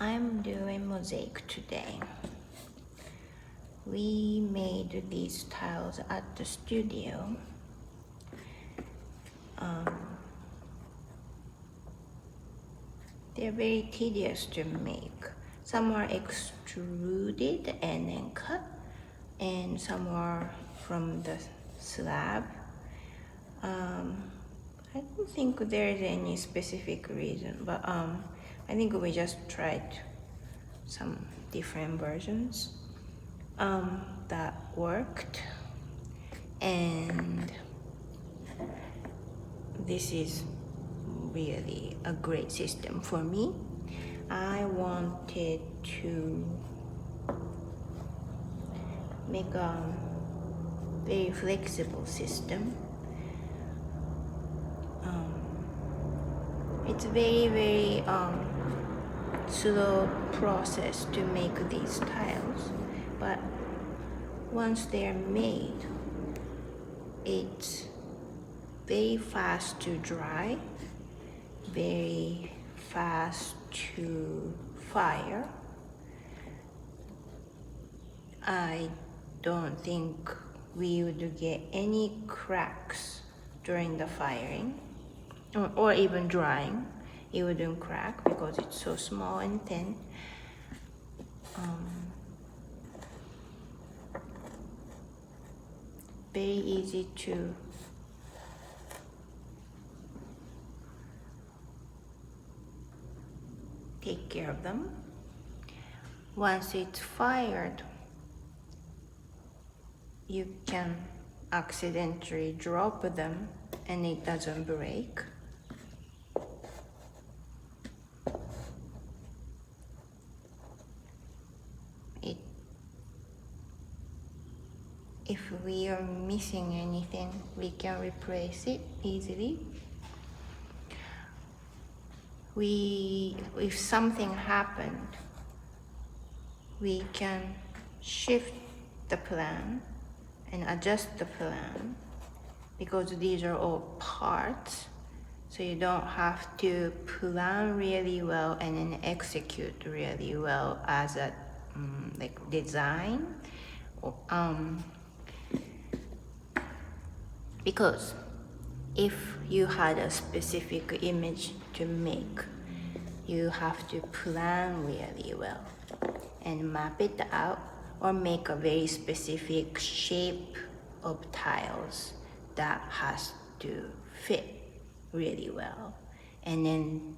I'm doing mosaic today. We made these tiles at the studio. They're very tedious to make. Some are extruded and then cut, and some are from the slab. I don't think there's any specific reason, but I think we just tried some different versions that worked, and this is really a great system for me. I wanted to make a very flexible system. It's very slow process to make these tiles, but once they're made, it's very fast to dry, very fast to fire. I don't think we would get any cracks during the firing or even drying. It wouldn't crack because it's so small and thin. Very easy to take care of them. Once it's fired, you can accidentally drop them and it doesn't break. If we are missing anything, we can replace it easily. If something happened, we can shift the plan and adjust the plan because these are all parts, so you don't have to plan really well and then execute really well as a like design. Because if you had a specific image to make, you have to plan really well and map it out or make a very specific shape of tiles that has to fit really well. And then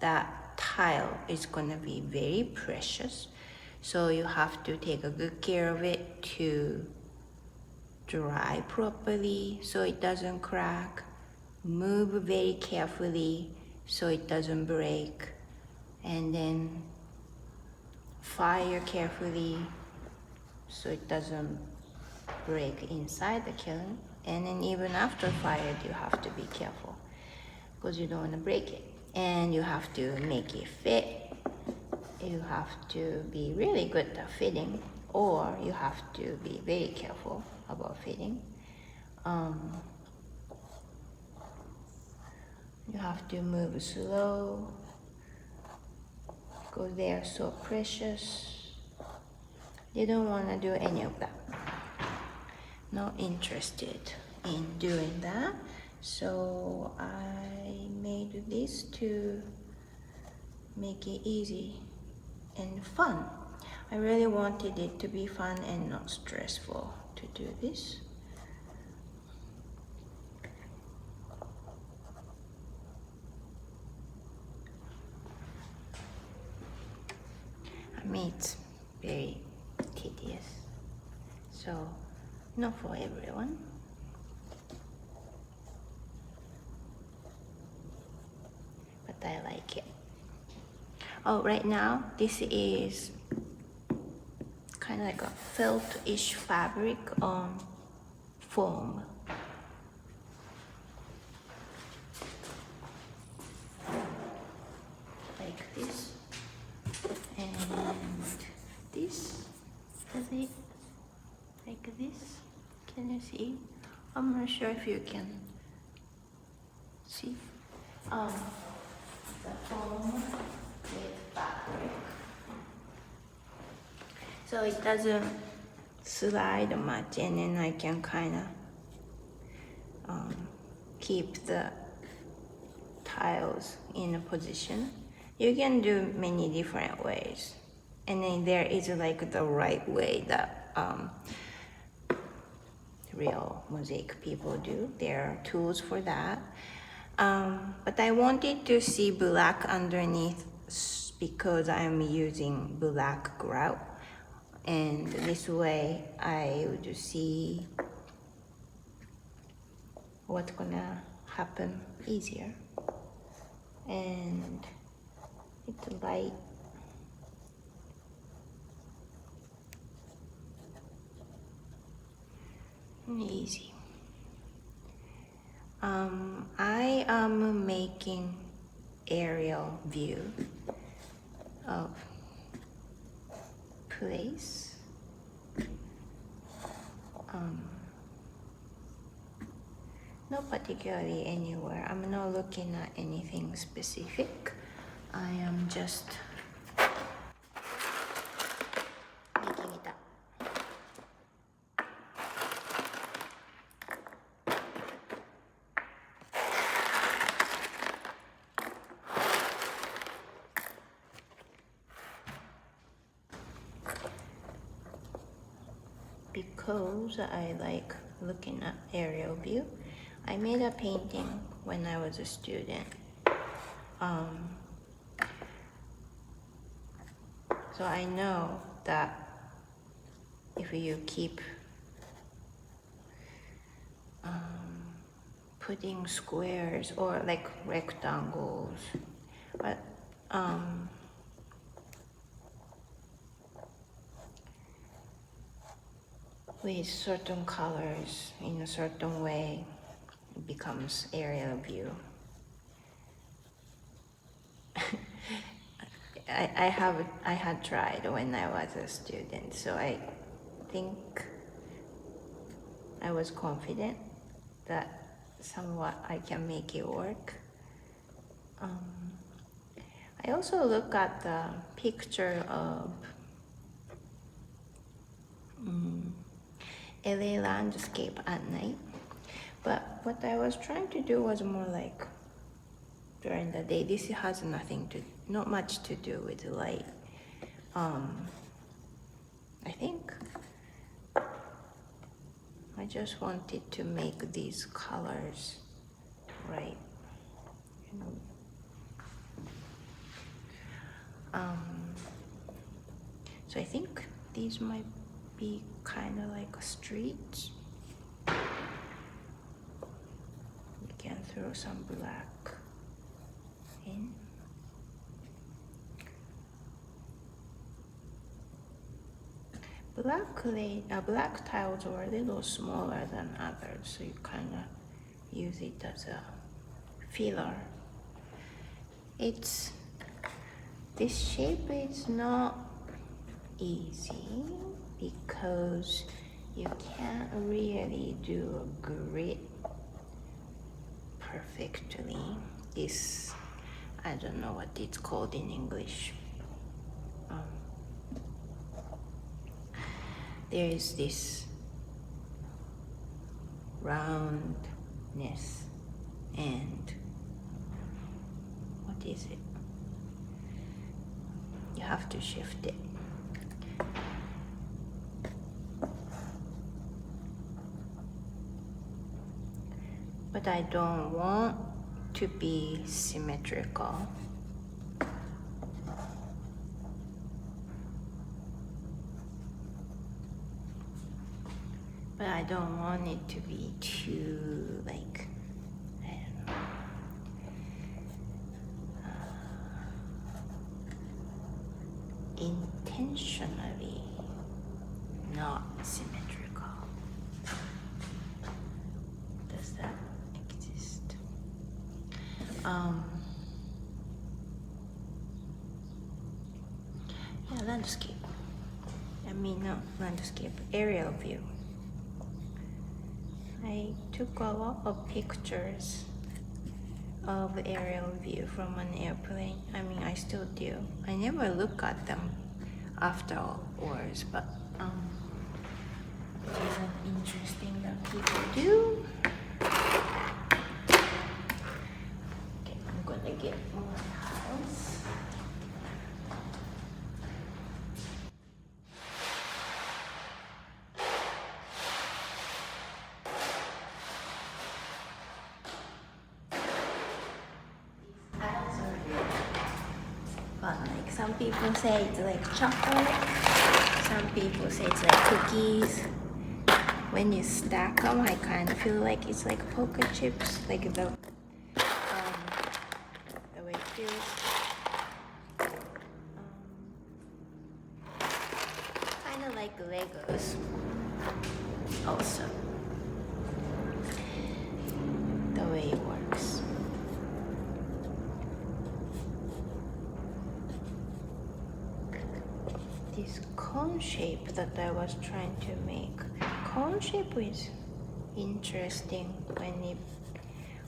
that tile is gonna be very precious, so you have to take a good care of it to dry properly so it doesn't crack, move very carefully so it doesn't break, and then fire carefully so it doesn't break inside the kiln. And then even after fired, you have to be careful because you don't want to break it, and you have to make it fit. You have to be really good at fitting, or you have to be very careful about fitting. You have to move slow because they are so precious. You don't want to do any of that. Not interested in doing that. So I made this to make it easy and fun. I really wanted it to be fun and not stressful to do this. I mean, it's very tedious, so not for everyone. But I like it. Oh, right now this is kind of like a felt-ish fabric on foam. Like this. And this is it. Like this. Can you see? I'm not sure if you can see. The foam with fabric. so it doesn't slide much, and then I can kind of keep the tiles in a position. You can do many different ways, and then there is like the right way that real mosaic people do. There are tools for that, but I wanted to see black underneath because I'm using black grout, and this way I would see what's gonna happen easier. And it's light. Easy. I am making aerial view of place. Not particularly anywhere. I'm not looking at anything specific. I am just making it up. Because I like looking at aerial view, I made a painting when I was a student. So I know that if you keep putting squares or like rectangles, but with certain colors in a certain way, it becomes aerial view. I had tried when I was a student, so I think I was confident that somewhat I can make it work. I also look at the picture of LA landscape at night, but what I was trying to do was more like during the day. This has not much to do with light. I think I just wanted to make these colors right. So I think these might be kind of like streets. We can throw some black in. Black tiles are a little smaller than others, so you kind of use it as a filler. This shape is not easy because you can't really do a grid perfectly. I don't know what it's called in English. There is this roundness and what is it? You have to shift it. But I don't want to be symmetrical. But I don't want it to be too, like, I don't know. Intentionally not symmetrical. Does that exist? Yeah, landscape. Landscape, aerial view. I took a lot of pictures of aerial view from an airplane. I still do. I never look at them afterwards, but it isn't interesting that people do. Okay, I'm gonna get more house. But like some people say it's like chocolate, some people say it's like cookies. When you stack them, I kind of feel like it's like poker chips, like the way it feels. Kind of like Legos also, the way it works. This cone shape that I was trying to make. Cone shape is interesting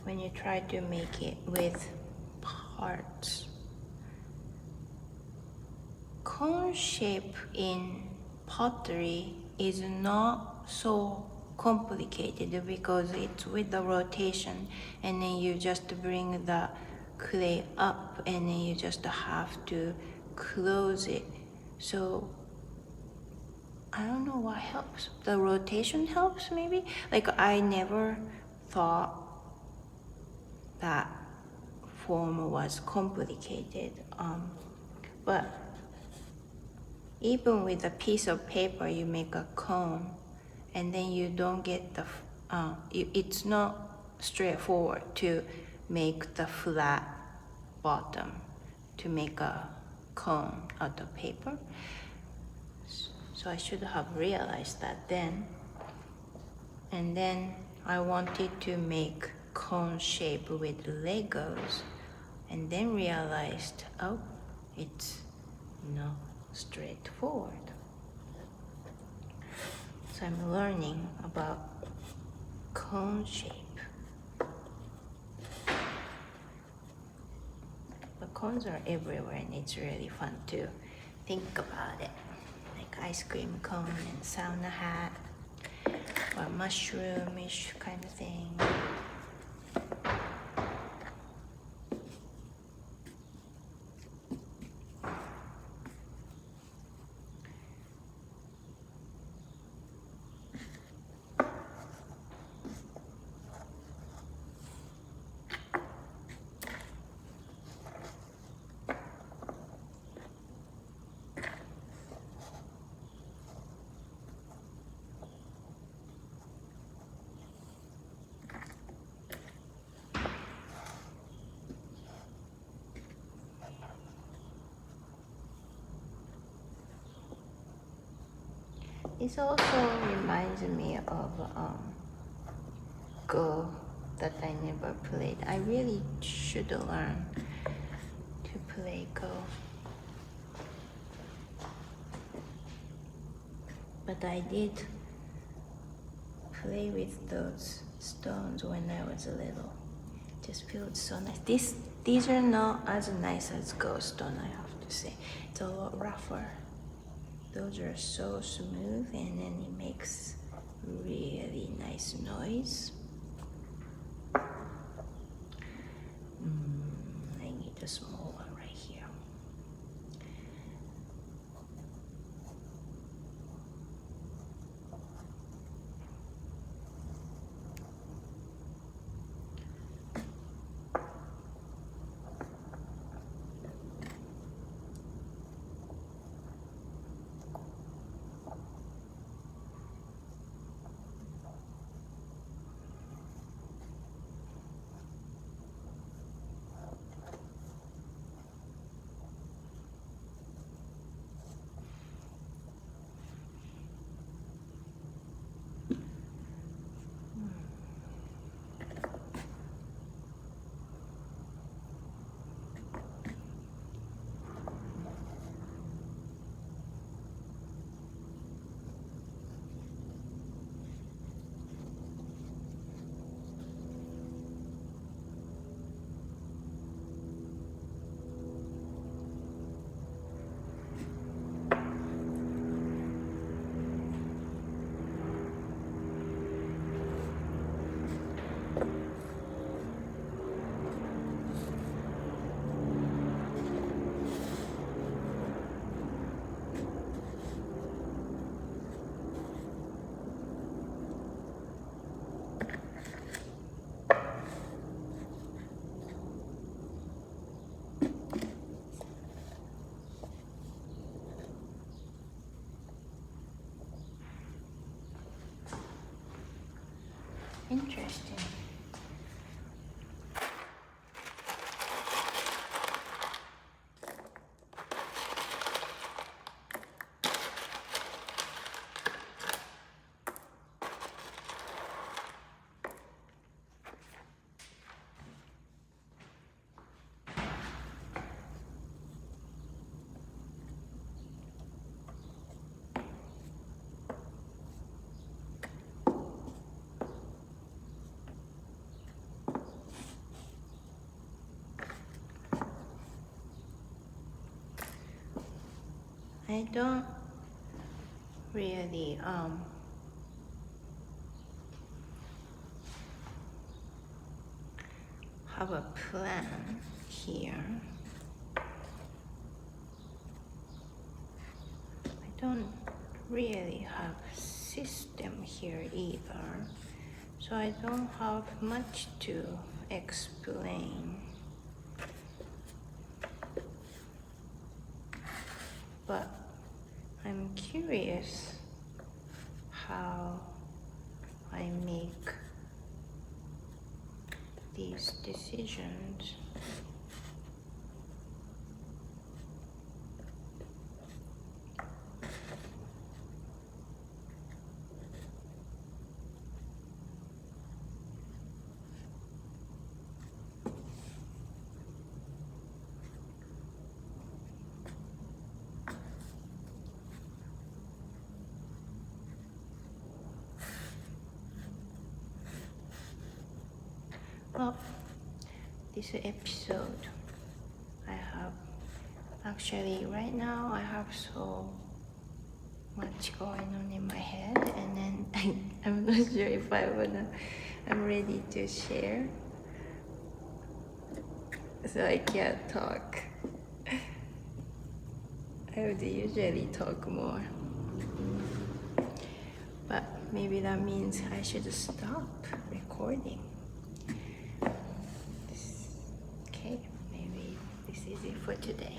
when you try to make it with parts. Cone shape in pottery is not so complicated because it's with the rotation, and then you just bring the clay up and then you just have to close it. So I don't know what helps. The rotation helps maybe? Like I never thought that form was complicated. But even with a piece of paper, you make a cone and then you don't get the, it's not straightforward to make the flat bottom to make a cone out of paper. So I should have realized that then. And then I wanted to make cone shape with Legos and then realized, oh, it's not straightforward. So I'm learning about cone shape. The cones are everywhere and it's really fun to think about it. Like ice cream cone and sauna hat or mushroomish kind of thing. This also reminds me of Go that I never played. I really should learn to play Go. But I did play with those stones when I was little. Just feels so nice. These are not as nice as Go stone, I have to say. It's a lot rougher. Those are so smooth and then it makes really nice noise. I need a small one right here. question. I don't really have a plan here. I don't really have a system here either, so I don't have much to explain. But I'm curious how I make these decisions. Well, this episode, I have actually right now I have so much going on in my head, and then I'm not sure if I'm ready to share, so I can't talk. I would usually talk more, but maybe that means I should stop recording. Okay, maybe this is it for today.